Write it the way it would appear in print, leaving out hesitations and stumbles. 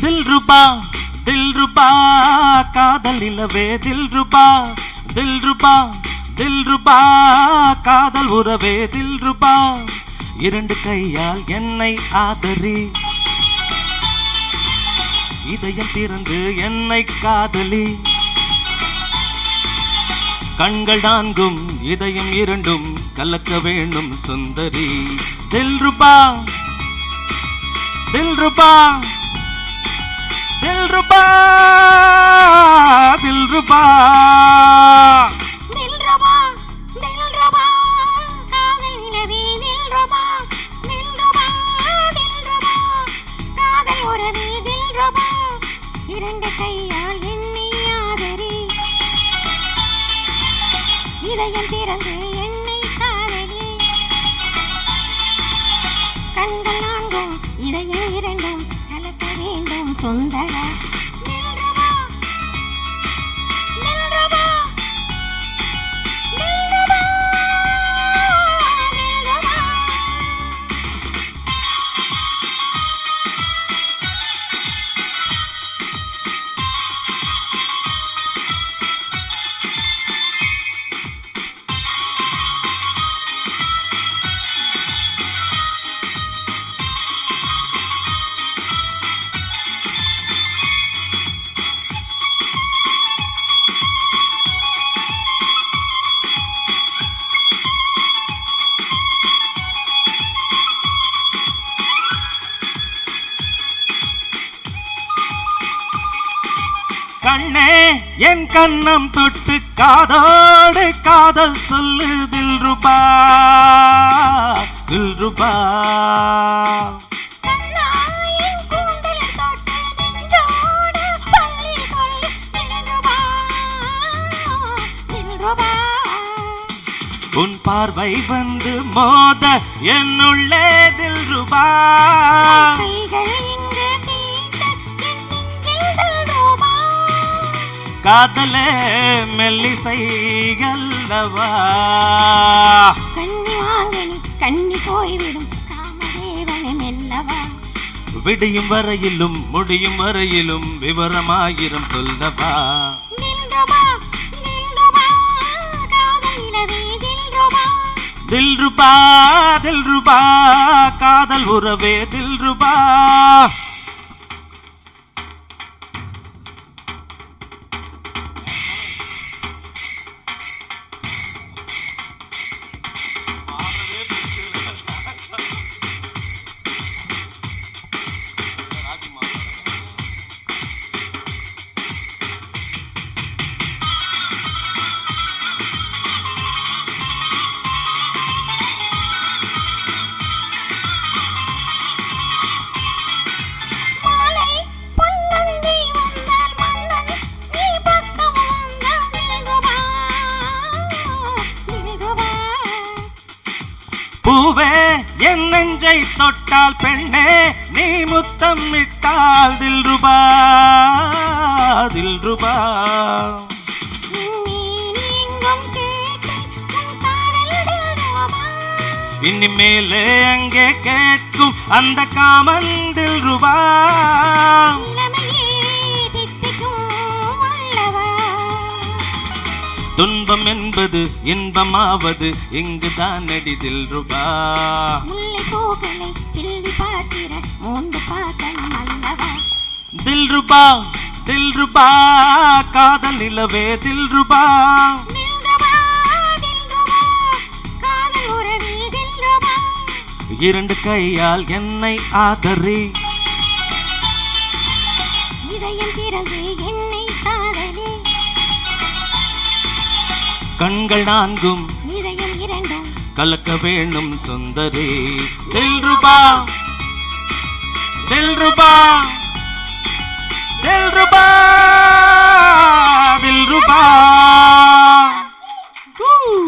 தில்ருபா தில்ருபா காதல் நிலவே தில்ருபா தில்ருபா தில்ருபா காதல் உறவே தில்ருபா இரண்டு கையால் என்னை ஆதரி இதயம் திறந்து என்னை காதலி கண்கள் நான்கும் இதயம் இரண்டும் கலக்க வேண்டும் சுந்தரி தில்ருபா தில்ருபா தில்ருபா தில்ருபா தில்ருபா தில்ருபா காதல் நிலவே தில்ருபா தில்ருபா தில்ருபா காதல் உறவே தில்ருபா இரண்டு கையால் என்னை ஆதரி இதயம் திறந்து என்னை காதலி கண்கள் நான்கும் இதயம் இரண்டும் கலக்க வேண்டும் சுந்தர தில்ருபா தில்ருபா தில்ருபா தில்ருபா கண்ணே என் கண்ணம் தொட்டு காதோடு காதல் சொல்லு தில்ருபா தில்ருபா கண்ணாயின் கூந்தல் தொட்டு நெஞ்சோடு பள்ளி கொள்ளு தில்ருபா தில்ருபா உன் பார்வை வந்து மோத என்னுள்ளே தில்ருபா கைகள் இங்கு தீட்ட என் நெஞ்சில் தில்ருபா காதலே மெல்லிசை அல்லவா கண்ணி வாங்கனி கண்ணி போய்விடும் காமதேவனை மெல்லவா விடியும் வரையிலும் முடியும் வரையிலும் விவரமாயிரம் சொல்லவா தில்ருபா தில்ருபா காதல் நிலவே தில்ருபா தில்ருபா தில்ருபா காதல் உறவே தில்ருபா மாலை பொன்னந்தி வந்தால் மன்னன் நீ பக்கம் வந்தால் தில்ருபா தில்ருபா பூவே என் நெஞ்சை தொட்டால் பெண்ணே நீ முத்தம் விட்டால் தில்ருபா தில்ருபா நீங்கும் கேட்டு உன் காதல் தில்ருபா இனிமேலே அங்கே கேட்கும் அந்த காமன் தில்ருபா இளமையே தித்திக்கும் அல்லவா துன்பம் என்பது இன்பமாவது இங்குதான் நடி தில்ருபா முல்லை பூக்களை கிள்ளி பார்க்கிற மோந்து பார்க்கணும் அல்லவா தில்ருபா தில்ருபா காதல் நிலவே தில்ருபா தில்ருபா தில்ருபா காதல் உறவே தில்ருபா இரண்டு கையால் என்னை ஆதரி இதயம் திறந்து என்னை காதலி கண்கள் நான்கும் இதயம் இரண்டும் கலக்க வேண்டும் சுந்தரி தில்ருபா தில்ருபா தில்ருபா